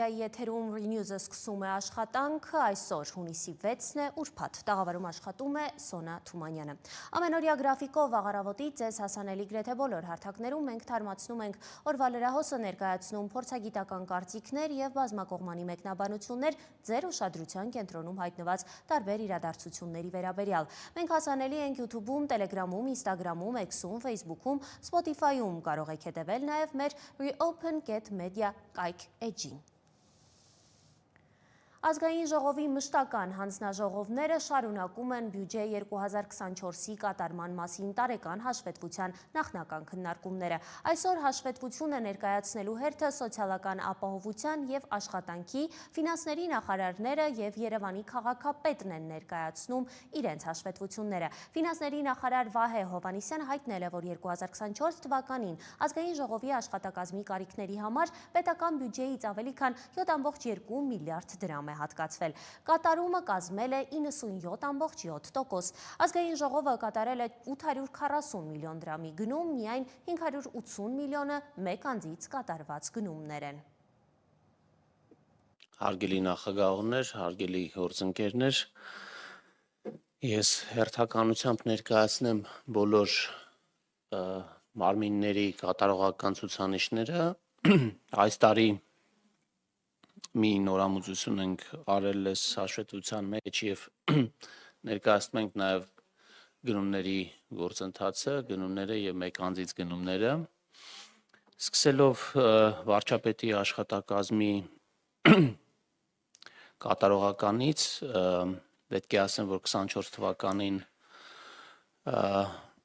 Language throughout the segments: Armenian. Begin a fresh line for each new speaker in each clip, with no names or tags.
Մեդիայի եթերում Renews-ը սկսում է աշխատանքը, այսօր հունիսի 6-ն է, ուրբաթ տաղավարում աշխատում է Սոնա Թումանյանը։ Ամենօրյա գրաֆիկով աղարավոտի ձեզ հասանելի գրեթե բոլոր հարթակներում մենք թարմացնում ենք օրվա լրահոսը, ներկայացնում փորձագիտական կարծիքներ եւ բազմակողմանի մեկնաբանություններ ձեր ուշադրության կենտրոնում հայտնված տարբեր իրադարձությունների վերաբերյալ։ Մենք հասանելի ենք YouTube-ում, Telegram-ում, Instagram-ում, X-ում, Facebook-ում, Spotify-ում, կարող եք հետևել նաեւ մեր Reopen Get Media կայք էջին։ Ազգային ժողովի մշտական հանձնաժողովները շարունակում են բյուջե 2024-ի կատարման մասին տարեկան հաշվետվության նախնական քննարկումները։ Այսօր հաշվետվությունը ներկայացնելու հերթը սոցիալական ապահովության եւ աշխատանքի, ֆինանսների նախարարները եւ Երևանի քաղաքապետն են ներկայացնում իրենց հաշվետվությունները։ Ֆինանսների նախարար Վահե Հովհաննիսյանը հայտնել է, որ 2024 թվականին ազգային ժողովի աշխատակազմի կարիքների համար պետական բյուջեից ավելի քան 7,2 միլիարդ դրամ հատկացվել։ Կատարումը կազմել է 97,7%։ Ազգային ժողովը կատարել է 840 միլիոն դրամի գնում, միայն 580 միլիոնը մեկ անձից կատարված գնումներ են։
Հարգելի նախագահներ, հարգելի գործընկերներ, ես հերթականությամբ ներկայացնեմ բոլոր մարմինների կատարողական ցուցանիշները։ Այս տարի մի նորամուծություն ենք արել այս հաշվետվության մեջ եւ ներկայացնում ենք նաեւ գնումների գործընթացը, գնումները եւ մեկ անձից գնումները։ Սկսելով վարչապետի աշխատակազմի կատարողականից, պետք է ասեմ, որ 24 թվականին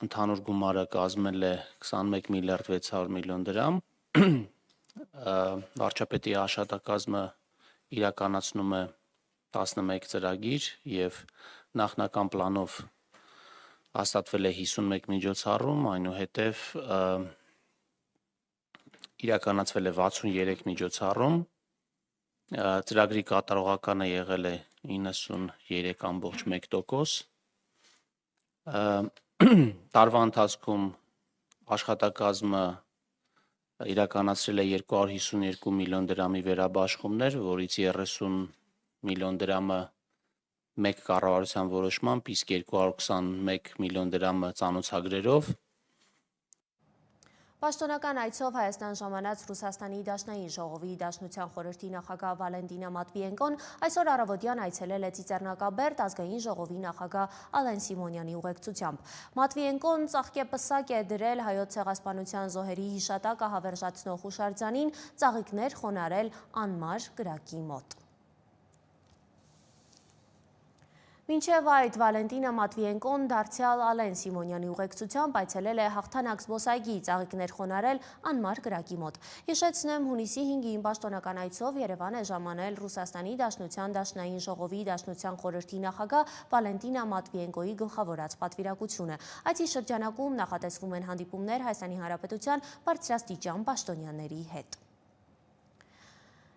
ընդհանուր գումարը կազմել է 21 միլիարդ 600 միլիոն դրամ։ Վարչապետի աշխատակազմը իրականացնում է 11 ծրագիր եւ նախնական պլանով հաստատվել է 51 միջոցառում, այնուհետև իրականացվել է 63 միջոցառում, ծրագրի կատարողականը եղել է 93,1%, տարվա ընթացքում աշխատակազմը իրականացրել է 252 միլիոն դրամի վերաբաշխումներ, որից 30 միլիոն դրամը մեկ կառավարության որոշմամբ, իսկ 221 միլիոն դրամը ծանոթագրերով։
Պաշտոնական այցով Հայաստան ժամանած Ռուսաստանի Դաշնային ժողովի Դաշնության խորհրդի նախագահ Վալենտինա Մատվիենկոն այսօր առավոտյան այցելել է Ծիծեռնակաբերդ ազգային ժողովի նախագահ Ալեն Սիմոնյանի ուղեկցությամբ։ Մատվիենկոն ծաղկեպսակ է դրել Հայոց ցեղասպանության զոհերի հիշատակը հավերժացնող հուշարձանին, ծաղիկներ խոնարհել անմար կրակի մոտ։ Մինչև այդ Վալենտինա Մատվիենկոն դարձյալ Ալեն Սիմոնյանի ուղեկցությամբ այցելել է Հաղթանակ զբոսայգի, ծաղիկներ խոնարհել անմար կրակի մոտ։ Հիշեցնեմ, հունիսի 5-ին պաշտոնական այցով Երևան է ժամանել Ռուսաստանի Դաշնության Դաշնային ժողովի Դաշնության խորհրդի նախագահ Վալենտինա Մատվիենկոյի գլխավորած պատվիրակությունը։ Այցի շրջանակում նախատեսվում են հանդիպումներ Հայաստանի Հանրապետության բարձրաստիճան պաշտոնյաների հետ։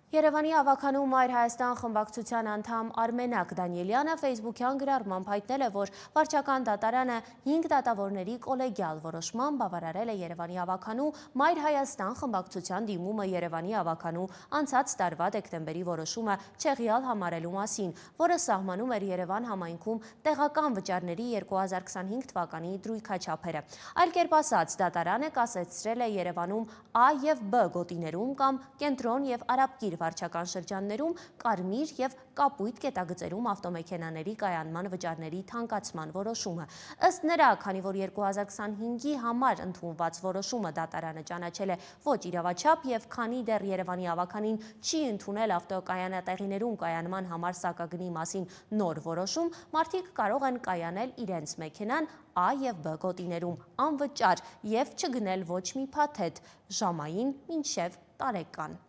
Երևանի ավականու Մայր Հայաստան խմբակցության անդամ Արմենակ Դանիելյանը Facebook-յան գրառմամբ հայտնել է, որ վարչական դատարանը 5 դատավորների կոլեգիալ որոշմամբ բավարարել է Երևանի ավականու Մայր Հայաստան խմբակցության դիմումը Երևանի ավականու անցած տարվա դեկտեմբերի որոշումը չեղյալ համարելու մասին, որը սահմանում էր Երևան համայնքում տեղական վճարների 2025 թվականի դրույքաչափերը։ Այլ կերպ ասած, դատարանը կասեցրել է Երևանում A եւ B գոտիներում կամ կենտրոն եւ Արաբկիր վարչական շրջաններում կարմիր եւ կապույտ կետագծերում ավտոմեքենաների կայանման վճարների թանկացման որոշումը։ Ըստ նրա, քանի որ 2025-ի համար ընդունված որոշումը դատարանը ճանաչել է ոչ իրավաչափ եւ քանի դեռ Երևանի ավականին չի ընդունել ավտոկայանատեղիներում կայանման համար սակագնի մասին նոր որոշում, մարդիկ կարող են կայանել իրենց մեքենան A եւ B գոտիներում անվճար եւ չգնել ոչ մի փաթեթ ժամային մինչեւ տարեկան։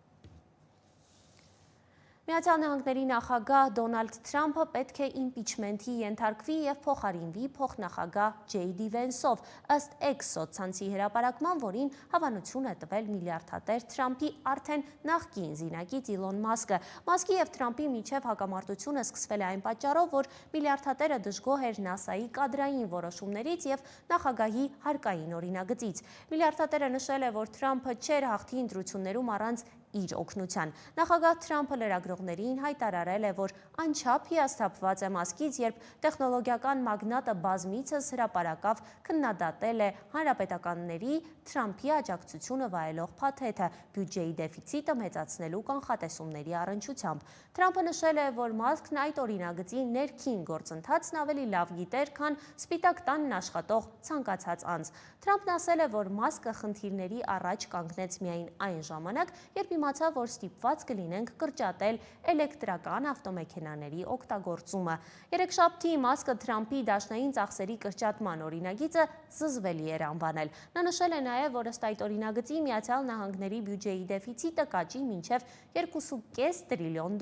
Միացյալ Նահանգների նախագահ Դոնալդ Թրամփը պետք է իմպիչմենթի ենթարկվի եւ փոխարինվի փոխնախագահ Ջեյ Վենսով, ըստ X սոցցանցի հրապարակման, որին հավանություն է տվել միլիարդատեր Թրամփի արդեն նախկին զինակից Իլոն Մասկը։ Մասկի եւ Թրամփի միջև հակամարտությունը սկսվել է այն պատճառով, որ միլիարդատերը դժգոհ էր ՆԱՍԱ-ի կադրային որոշումներից եւ նախագահի հարկային օրինագծից։ Միլիարդատերը նշել է, որ Թրամփը չէր հաղթի ընտրություններում առանց իր օգնության։ Նախագահ Թրամփը լրագրողներին հայտարարել է, որ անչափ հիասթափված է մասկից, երբ տեխնոլոգիական մագնատը բազմիցս հրապարակավ քննադատել է հանրապետականների Թրամփի աջակցությունը վայելող փաթեթը բյուջեի դեֆիցիտը մեծացնելու կանխատեսումների առնչությամբ։ Թրամփը նշել է, որ Մասկն այդ օրինագծի ներքին գործընթացն ավելի լավ գիտեր, քան Սպիտակ տանն աշխատող ցանկացած անձ։ Թրամփն ասել է, որ Մասկը խնդիրների առաջ կանգնեց միայն այն ժամանակ, երբ իմացավ, որ ստիպված կլինենք կրճատել էլեկտրական ավտոմեքենաների օգտագործումը։ Երեքշաբթի Մասկը Թրամփի դաշնային ծախսերի կրճատման օրինագիծը զզվելի էր անվանել։ Նա նշել է նաև, որ ըստ այդ օրինագծի Միացյալ Նահանգների բյուջեի դեֆիցիտը կաճի մինչև $2.5 տրիլիոն,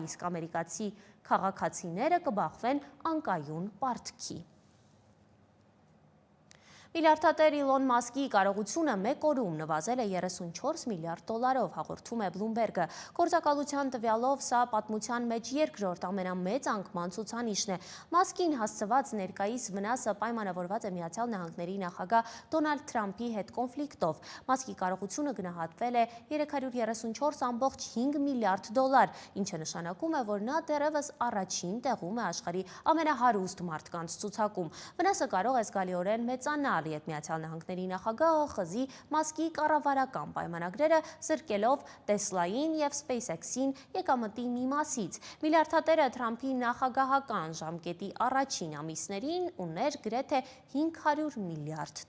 իսկ ամերիկացի քաղաքացիները կբախվեն անկայուն պարտքի։ Միլիարդատեր Իլոն Մասկի կարողությունը մեկ օրում նվազել է $34 միլիարդ, հաղորդում է Բլումբերգը։ Գործակալության տվյալով սա պատմության մեջ երկրորդ ամենամեծ անկման ցուցանիշն է։ Մասկին հասցված ներկայիս վնասը պայմանավորված է Միացյալ Նահանգների նախագահ Դոնալդ Թրամփի հետ կոնֆլիկտով։ Մասկի կարողությունը գնահատվել է $344.5 միլիարդ, ինչը նշանակում է, որ նա դեռևս առաջին տեղում է աշխարհի ամենահարուստ մարդկանց ցուցակում։ Վնասը կարող է զգալիորեն մեծանալ, երբ Միացյալ Նահանգների նախագահը խզի Մասկի կառավարական պայմանագրերը, զրկելով Տեսլային և SpaceX-ին եկամտի մի մասից։ Միլիարդատերը Թրամփի նախագահական ժամկետի առաջին ամիսներին ուներ գրեթե $500 միլիարդ։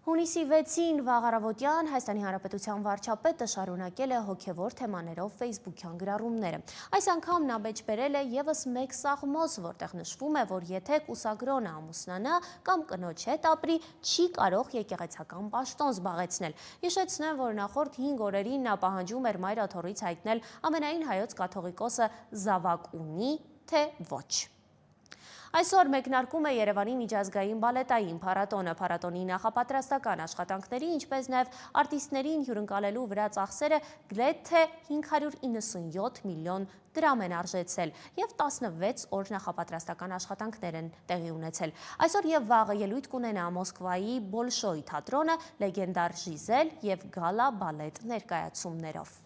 Հունիսի 6-ին վաղ առավոտյան Հայաստանի Հանրապետության վարչապետը շարունակել է հոգևոր թեմաներով ֆեյսբուքյան գրառումները։ Այս անգամ նա մեջբերել է ևս մեկ սաղմոս, որտեղ նշվում է, որ եթե կուսագրոնը ամուսնանա կամ կնոջ հետ ապրի, չի կարող եկեղեցական պաշտոն զբաղեցնել։ Հիշեցնեմ, որ նախորդ 5 օրերին նա պահանջում էր մայրաթոռից հայտնել ամենայն հայոց կաթողիկոսը զավակ ունի, թե ոչ։ Այսօր մեկնարկում է Երևանի միջազգային բալետային փառատոնը։ Փառատոնի նախապատրաստական աշխատանքների, ինչպես նաև արտիստներին հյուրընկալելու վրա ծախսերը գրեթե $597 միլիոն են արժեցել և 16 օր նախապատրաստական աշխատանքներ են տեղի ունեցել։ Այսօր և վաղը ելույթ կունենա Մոսկվայի Բոլշոյ թատրոնը լեգենդար Ժիզել և գալա բալետ ներկայացումներով։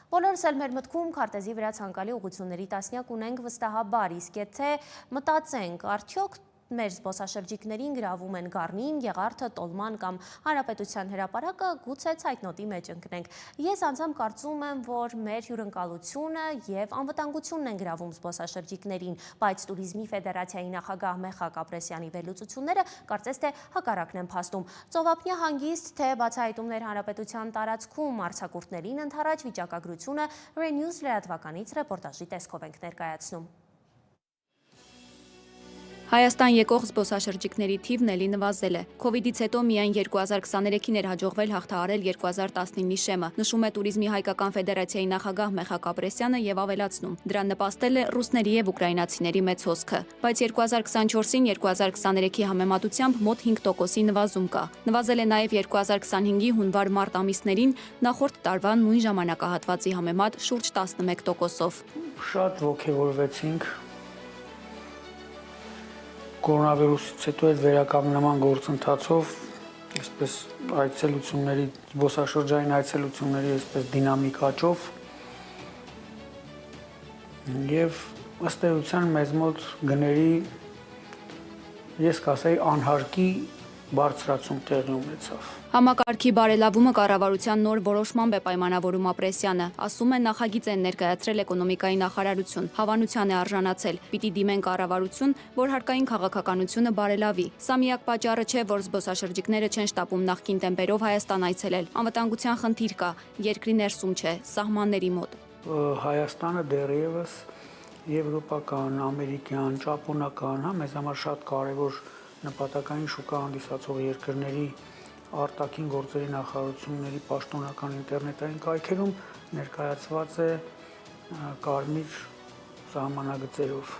Բոլորս էլ մեր մտքում քարտեզի վրա ցանկալի ուղղությունների տասնյակ ունենք վստահաբար, իսկ եթե մտածենք, արդյոք մեր զբոսաշրջիկներին գրավում են Գառնին, Գեղարդը, Տոլման կամ Հանրապետության հրապարակը, գուցե ցայտնոտի մեջ ընկնենք։ Ես անձամբ կարծում եմ, որ մեր հյուրընկալությունը և անվտանգությունն են գրավում զբոսաշրջիկներին, բայց Տուրիզմի ֆեդերացիայի նախագահ Մեխակ Ապրեսյանի վերլուծությունները կարծես թե հակառակն են փաստում։ Ծովափնյա հանգիստ, թե բացահայտումներ հանրապետության տարածքում արձակուրդներին ընդառաջ վիճակագրությունը Renews լրատվականից ռեպորտաժի տեսքով ենք ներկայացնում։
Հայաստան եկող զբոսաշրջիկների թիվն էլի նվազել է։ Քովիդից հետո միայն 2023-ին էր հաջողվել հաղթահարել 2019-ի շեմը, նշում է Տուրիզմի հայկական ֆեդերացիայի նախագահ Մեխակ Ապրեսյանը եւ ավելացնում. դրան նպաստել է ռուսների եւ ուկրաինացիների մեծ հոսքը։ Բայց 2024-ին 2023-ի համեմատությամբ մոտ 5%-ի նվազում կա։ Նվազել է նաեւ 2025-ի հունվար-մարտ ամիսներին նախորդ տարվա նույն ժամանակահատվածի համեմատ շուրջ 11%-ով։
Շատ ոգևորվեցինք կորոնավիրուսից հետո այդ վերականգնման գործընթացով, այսպես այցելությունների, զբոսաշրջային այցելությունների այսպես դինամիկ աճով եւ ըստ էության մեզ մոտ գների, ես կասեի, անհարկի բարձրացում տեղի ունեցավ։
Համակարգի բարելավումը կառավարության նոր որոշմամբ է պայմանավորում Ապրեսյանը, ասում է նախագիծ են ներկայացրել էկոնոմիկայի նախարարություն, հավանության է արժանացել, պիտի դիմեն կառավարություն, որ հարկային քաղաքականությունը բարելավի։ Սա միակ պատճառը չէ, որ զբոսաշրջիկները չեն շտապում նախկին տեմպերով Հայաստան այցելել։ Անվտանգության խնդիր կա, երկրի ներսում չէ, սահմանների մոտ։
Հայաստանը դեռևս եվրոպական, ամերիկյան, ճապոնական, մեզ համար շատ կարևոր նպատակային շուկա հանդիսացող երկրների արտաքին գործերի նախարարությունների պաշտոնական ինտերնետային կայքերում ներկայացված է կարմիր սահմանագծերով։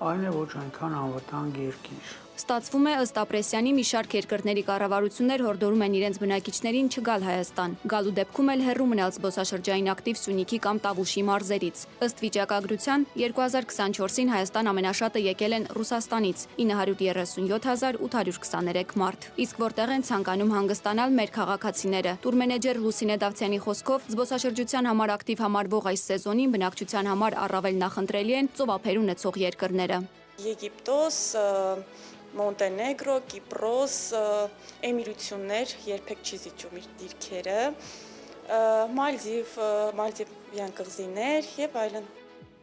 Այն է ոչ այնքան անվտանգ երկիր։
Ստացվում է ըստ Ապրեսյանի մի շարք երկրների կառավարություններ հորդորում են իրենց բնակիչներին չգալ Հայաստան։ Գալու դեպքում էլ հեռու մնալ զբոսաշրջային ակտիվ Սյունիքի կամ Տավուշի մարզերից։ Ըստ վիճակագրության 2024-ին Հայաստան ամենաշատը եկել են Ռուսաստանից 937.823 մարդ։ Իսկ որտեղ են ցանկանում հանգստանալ մեր քաղաքացիները։ Տուրմենեջեր Լուսինե Դավթյանի խոսքով զբոսաշրջության համար ակտիվ համարվող այս սեզոնին բնակչության համար առավել նախընտրելի են ծովափեր ունեցող երկրները։
Եգիպտոս, Մոնտենեգրո, Կիպրոս, Էմիրություններ, երբեք չի զիջում իր դիրքերը, Մալդիվյան կղզիներ եւ այլն։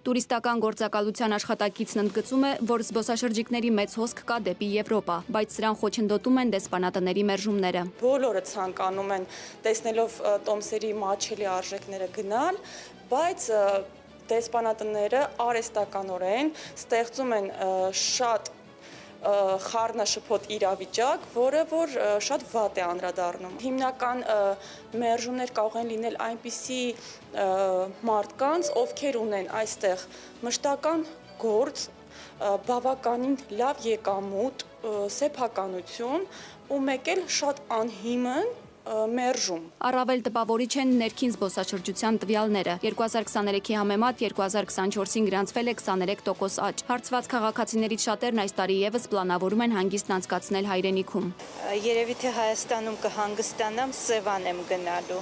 Տուրիստական գործակալության աշխատակիցն ընդգծում է, որ զբոսաշրջիկների մեծ հոսք կա դեպի Եվրոպա, բայց սրան խոչընդոտում են դեսպանատների մերժումները։
Բոլորը ցանկանում են տեսնելով տոմսերի մաչելի արժեքները գնալ, բայց դեսպանատները արհեստականորեն ստեղծում են շատ խառնաշփոթ իրավիճակ, որը որ շատ վատ է անդրադառնում։ Հիմնական մերժումներ կարող են լինել այնպիսի մարդկանց, ովքեր ունեն այստեղ մշտական գործ, բավականին լավ եկամուտ, սեփականություն ու մեկ էլ շատ անհիմն մերժում։
Առավել տպավորիչ են ներքին զբոսաշրջության տվյալները։ 2023-ի համեմատ 2024-ին գրանցվել է 23% աճ։ Հարցված քաղաքացիներից շատերն այս տարի եւս պլանավորում են հանգիստն անցկացնել հայրենիքում։
Երևի թե Հայաստանում կհանգստանամ, Սևան եմ գնալու,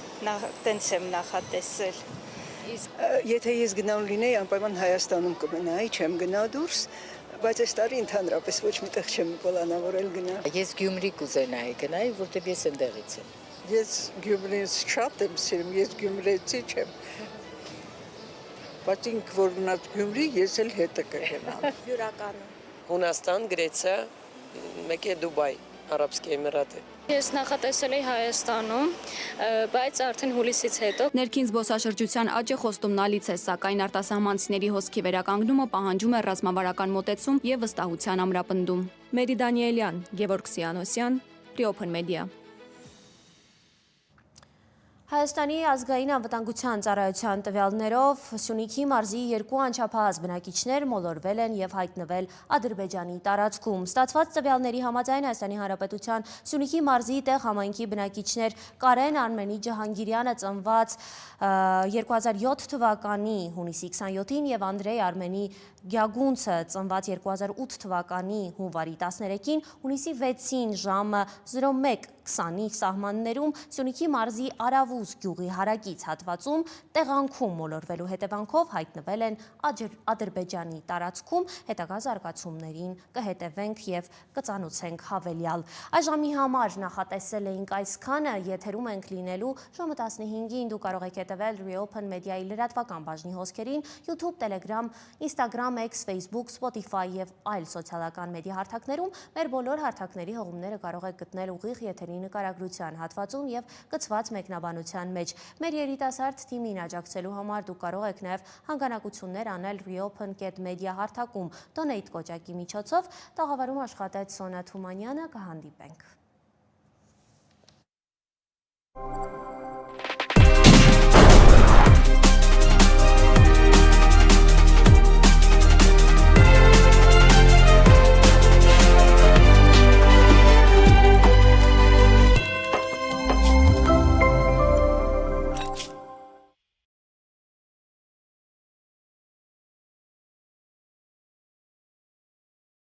տենց եմ նախատեսել։
Եթե ես գնալ լինեի, անպայման Հայաստանում կմնայի, չեմ գնա դուրս, բայց այս տարի ընդհանրապես ոչ միտեղ չեմ պլանավորել գնալ։
Ես Գյումրի կուզենայի գնայի, որտեղ ես այնտեղից եմ։
Ես Գյումրից շատ եմ սիրում, ես գյումրեցի չեմ։ Բայց ինք որ մնաց Գյումրի, ես էլ հետը կգնամ։
Յուրականում։
Հունաստան, Գրեցիա, մեկ է Դուբայ, Արաբսկի Էմիրատը։
Ես նախատեսել էի Հայաստանում, բայց արդեն հուլիսից հետո։
Ներքին զբոսաշրջության աճը խոստումնալից է, սակայն արտասահմանցիների հոսքի վերականգնումը պահանջում է ռազմավարական մոտեցում եւ վստահության ամրապնդում։ Մերի Դանիելյան, Գևորգ Սիանոսյան, Reopen Media։
Հայաստանի ազգային անվտանգության ծառայության տվյալներով Սյունիքի մարզի 2 անչափահաս բնակիչներ մոլորվել են եւ հայտնվել Ադրբեջանի տարածքում։ Ստացված տվյալների համաձայն Հայաստանի Հանրապետության Սյունիքի մարզի տեղ համայնքի բնակիչներ Կարեն Արմենի Ջահանգիրյանը ծնված 2007 թվականի հունիսի 27-ին եւ Անդրեյ Արմենի Գյագունցը ծնված 2008 թվականի հունվարի 13-ին հունիսի 6-ին ժամը 01:20-ի սահմաններում Սյունիքի մարզի Արավուս գյուղի հարակից հատվածում տեղանքում մոլորվելու հետևանքով հայտնվել են Ադրբեջանի տարածքում, հետագա զարգացումներին կհետևենք եւ կծանոթենք հավելյալ։ Այժմի համար նախատեսել էինք այսքանը, եթերում ենք լինելու ժամը 15-ին, դուք կարող եք հետևել Reopen Media-ի լրատվական բաժնի հոսքերին, YouTube, Telegram, Instagram, X, Facebook, Spotify եւ այլ սոցիալական մեդիա հարթակներում։ Մեր բոլոր հարթակների հղումները կարող եք գտնել ուղիղ եթերի նկարագրության հատվածում եւ կցված մեկնաբանության մեջ։ Մեր երիտասարդ թիմին աջակցելու համար դուք կարող եք նաեւ հանգանակություններ անել Reopen.media հարթակում Donate կոճակի միջոցով։ Տաղավարում աշխատեց Սոնա Թումանյանը, կհանդիպենք։